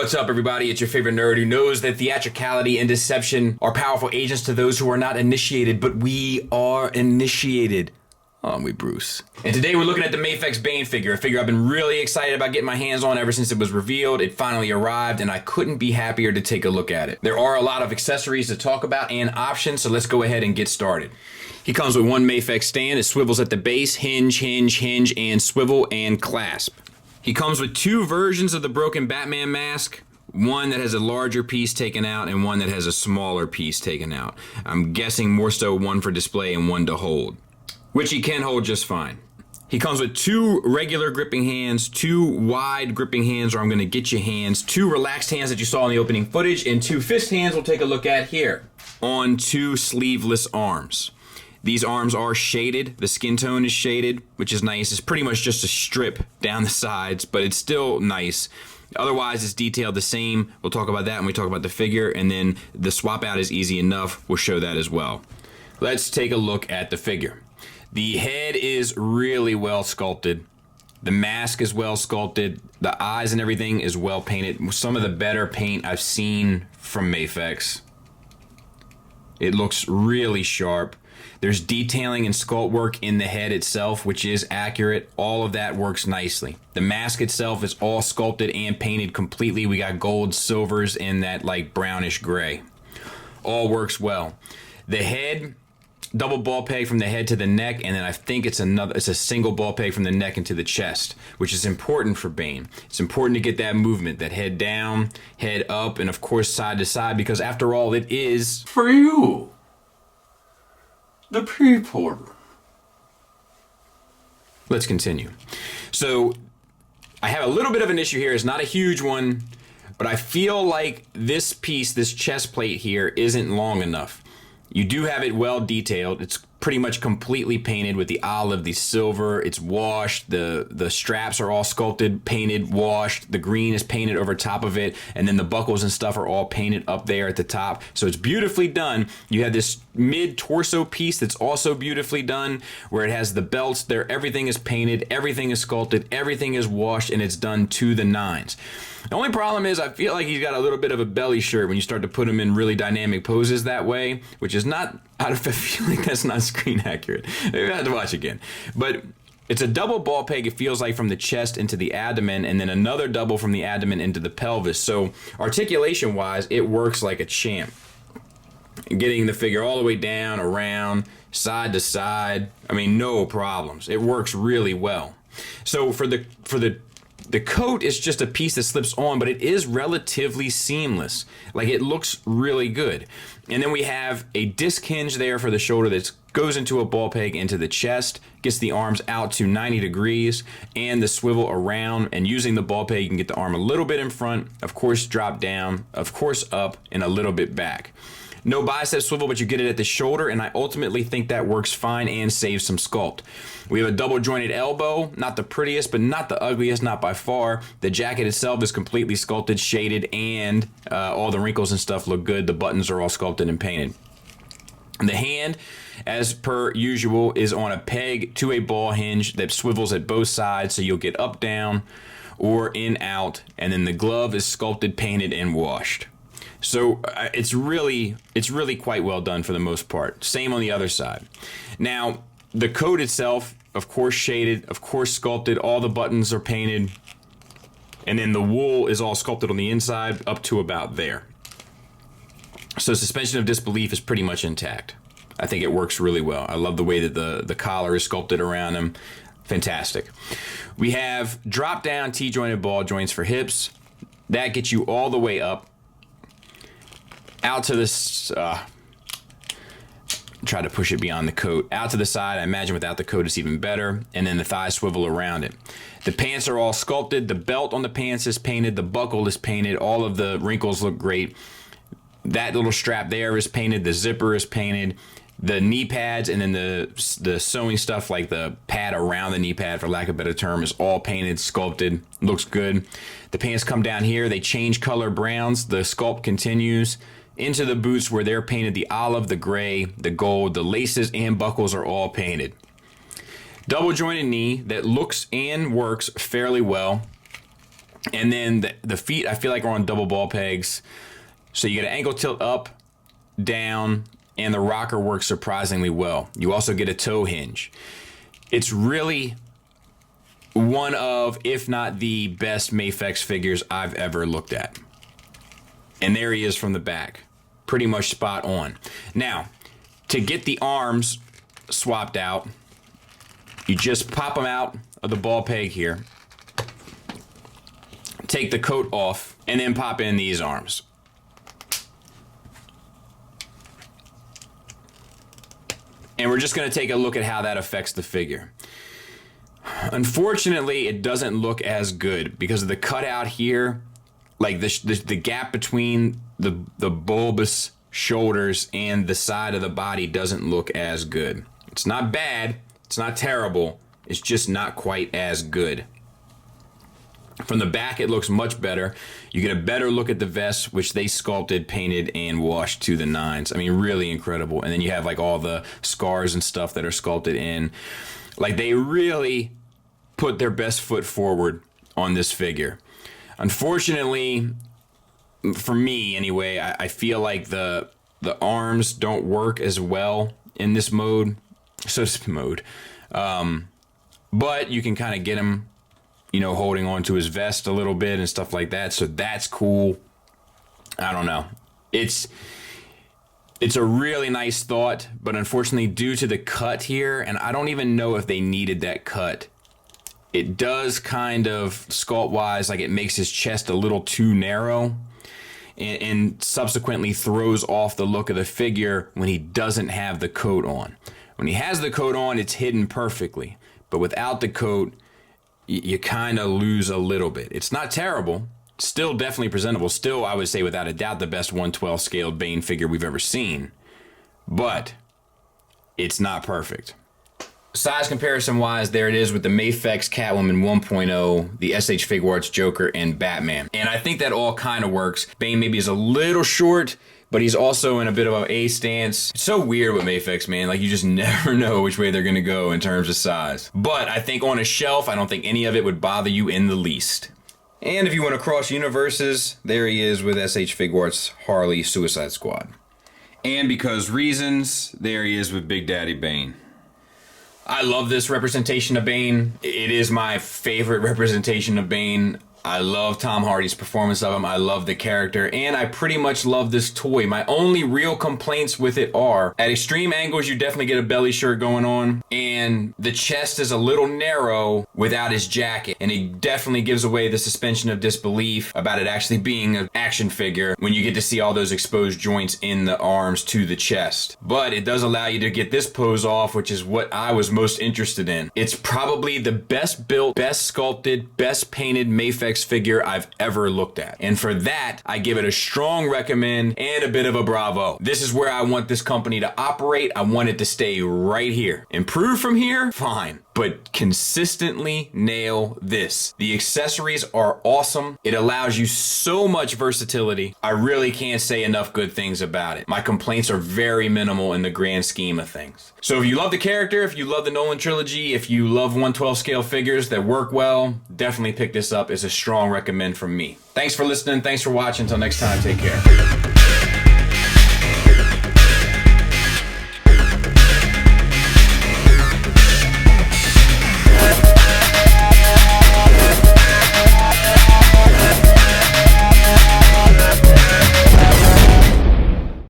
What's up, everybody? It's your favorite nerd who knows that theatricality and deception are powerful agents to those who are not initiated, but we are initiated. Aren't we, Bruce? And today we're looking at the Mafex Bane figure, a figure I've been really excited about getting my hands on ever since it was revealed. It finally arrived, and I couldn't be happier to take a look at it. There are a lot of accessories to talk about and options, so let's go ahead and get started. He comes with one Mafex stand. It swivels at the base, hinge, and swivel and clasp. He comes with two versions of the broken Batman mask, one that has a larger piece taken out and one that has a smaller piece taken out. I'm guessing more so one for display and one to hold, which he can hold just fine. He comes with two regular gripping hands, two wide gripping hands, or I'm gonna get you hands, two relaxed hands that you saw in the opening footage, and two fist hands we'll take a look at here, on two sleeveless arms. These arms are shaded. The skin tone is shaded, which is nice. It's pretty much just a strip down the sides, but it's still nice. Otherwise, it's detailed the same. We'll talk about that when we talk about the figure, and then the swap out is easy enough. We'll show that as well. Let's take a look at the figure. The head is really well sculpted. The mask is well sculpted. The eyes and everything is well painted. Some of the better paint I've seen from Mafex. It looks really sharp. There's detailing and sculpt work in the head itself, which is accurate. All of that works nicely. The mask itself is all sculpted and painted completely. We got gold, silvers, and that like brownish gray. All works well. The head, double ball peg from the head to the neck, and then I think it's a single ball peg from the neck into the chest, which is important for Bane. It's important to get that movement, that head down, head up, and of course side to side, because after all, it is for you. The people. Let's continue. So I have a little bit of an issue here. It's not a huge one, but I feel like this piece, this chest plate here, isn't long enough. You do have it well detailed. It's pretty much completely painted with the olive, the silver. It's washed. The straps are all sculpted, painted, washed. The green is painted over top of it, and then the buckles and stuff are all painted up there at the top. So it's beautifully done. You have this mid-torso piece that's also beautifully done, where it has the belts there. Everything is painted, everything is sculpted, everything is washed, and it's done to the nines. The only problem is I feel like he's got a little bit of a belly shirt when you start to put him in really dynamic poses that way, which is not, I feel like that's not screen accurate. Maybe I have to watch again. But it's a double ball peg, it feels like, from the chest into the abdomen, and then another double from the abdomen into the pelvis. So articulation-wise, it works like a champ. Getting the figure all the way down, around, side to side, I mean, no problems. It works really well. So for the coat is just a piece that slips on, but it is relatively seamless. Like, it looks really good. And then we have a disc hinge there for the shoulder that goes into a ball peg into the chest, gets the arms out to 90 degrees, and the swivel around. And using the ball peg, you can get the arm a little bit in front, of course drop down, of course up, and a little bit back. No bicep swivel, but you get it at the shoulder, and I ultimately think that works fine and saves some sculpt. We have a double jointed elbow, not the prettiest, but not the ugliest, not by far. The jacket itself is completely sculpted, shaded, and all the wrinkles and stuff look good. The buttons are all sculpted and painted. The hand, as per usual, is on a peg to a ball hinge that swivels at both sides, so you'll get up, down, or in, out, and then the glove is sculpted, painted, and washed. So it's really quite well done for the most part. Same on the other side. Now, the coat itself, of course shaded, of course sculpted, all the buttons are painted, and then the wool is all sculpted on the inside up to about there. So suspension of disbelief is pretty much intact. I think it works really well. I love the way that the collar is sculpted around him. Fantastic. We have drop down T-jointed ball joints for hips. That gets you all the way up. Out to this, try to push it beyond the coat. Out to the side, I imagine without the coat it's even better. And then the thighs swivel around it. The pants are all sculpted. The belt on the pants is painted. The buckle is painted. All of the wrinkles look great. That little strap there is painted. The zipper is painted. The knee pads and then the sewing stuff, like the pad around the knee pad, for lack of a better term, is all painted, sculpted. Looks good. The pants come down here. They change color browns. The sculpt continues into the boots, where they're painted the olive, the gray, the gold. The laces and buckles are all painted. Double jointed knee that looks and works fairly well. And then the feet, I feel like, are on double ball pegs. So you get an ankle tilt up, down, and the rocker works surprisingly well. You also get a toe hinge. It's really one of, if not the best Mafex figures I've ever looked at. And there he is from the back. Pretty much spot on. Now, to get the arms swapped out, you just pop them out of the ball peg here, take the coat off, and then pop in these arms. And we're just going to take a look at how that affects the figure. Unfortunately, it doesn't look as good because of the cutout here. Like the gap between the bulbous shoulders and the side of the body doesn't look as good. It's not bad. It's not terrible. It's just not quite as good. From the back, it looks much better. You get a better look at the vest, which they sculpted, painted, and washed to the nines. I mean, really incredible. And then you have like all the scars and stuff that are sculpted in. Like, they really put their best foot forward on this figure. Unfortunately, for me anyway, I feel like the arms don't work as well in this mode. But you can kind of get him, you know, holding on to his vest a little bit and stuff like that. So that's cool. I don't know. It's a really nice thought, but unfortunately, due to the cut here, and I don't even know if they needed that cut, it does kind of, sculpt-wise, like it makes his chest a little too narrow, and subsequently throws off the look of the figure when he doesn't have the coat on. When he has the coat on, it's hidden perfectly, but without the coat, you kind of lose a little bit. It's not terrible. Still definitely presentable. Still, I would say, without a doubt, the best 1/12 scaled Bane figure we've ever seen. But it's not perfect. Size comparison wise, there it is with the Mafex Catwoman 1.0, the SH Figuarts Joker, and Batman. And I think that all kind of works. Bane maybe is a little short, but he's also in a bit of an A stance. It's so weird with Mafex, man. Like, you just never know which way they're gonna go in terms of size. But I think on a shelf, I don't think any of it would bother you in the least. And if you want to cross universes, there he is with SH Figuarts Harley Suicide Squad. And because reasons, there he is with Big Daddy Bane. I love this representation of Bane. It is my favorite representation of Bane. I love Tom Hardy's performance of him. I love the character, and I pretty much love this toy. My only real complaints with it are, at extreme angles, you definitely get a belly shirt going on, and the chest is a little narrow without his jacket, and it definitely gives away the suspension of disbelief about it actually being an action figure when you get to see all those exposed joints in the arms to the chest. But it does allow you to get this pose off, which is what I was most interested in. It's probably the best built, best sculpted, best painted Mafex figure I've ever looked at. And for that, I give it a strong recommend and a bit of a bravo. This is where I want this company to operate. I want it to stay right here. Improve from here? Fine. But consistently nail this. The accessories are awesome. It allows you so much versatility. I really can't say enough good things about it. My complaints are very minimal in the grand scheme of things. So if you love the character, if you love the Nolan trilogy, if you love 1/12 scale figures that work well, definitely pick this up. It's a strong recommend from me. Thanks for listening. Thanks for watching. Until next time, take care.